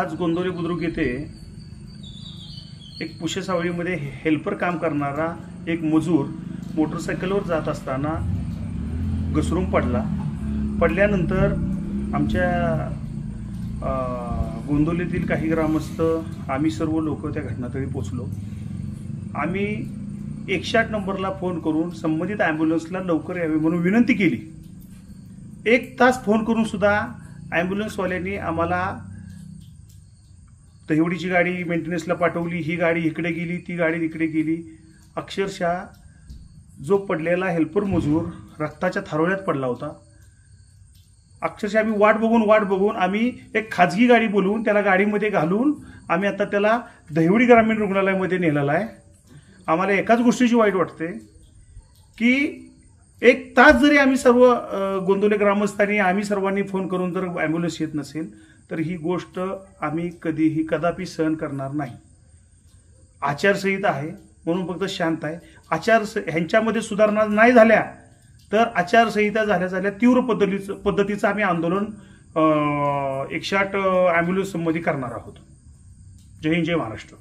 आज गोंदवली बुद्रुक येथे एक पुशेसावळीमध्ये हेल्पर काम करणारा एक मजूर मोटरसायकलवर जात असताना घसरून पडल्यानंतर आमच्या गोंदवलीतील काही ग्रामस्थ आम्ही सर्व लोक त्या घटनास्थळी पोहोचलो। आम्ही 108 नंबरला फोन करून संबंधित ॲम्ब्युलन्सला लवकर यावे म्हणून विनंती केली। 1 तास फोन करून सुद्धा ॲम्ब्युलन्सवाल्यांनी आम्हाला दहिवडीची गाडी मेंटेनन्सला पाठवली, ही गाडी इकडे गेली, ती गाडी तिकडे गेली। अक्षरशः जो पडलेला हेल्पर मजूर रक्ताच्या थारोळ्यात पडला होता। अक्षरशः आम्ही वाट बघून आम्ही एक खाजगी गाडी बोलवून त्याला गाडीमध्ये घालून आम्ही आता त्याला दहिवडी ग्रामीण रुग्णालयामध्ये नेलेला आहे। आम्हाला एकाच गोष्टीची वाईट वाटते की 1 तास जरी आम्ही सर्व गोंदवली ग्रामस्थांनी आम्ही सर्वांनी फोन करून जर ॲम्ब्युलन्स येत नसेल तर ही गोष्ट आम्ही कदापि सहन करणार नाही। आचारसंहिता आहे म्हणून फक्त शांत आहे। ह्यांच्यामध्ये सुधारणा नाही झाल्या तर आचारसंहिता झाल्या तीव्र पद्धतीचं आम्ही आंदोलन 108 ॲम्ब्युलन्स संबंधी करणार आहोत। जय हिंद, जय महाराष्ट्र।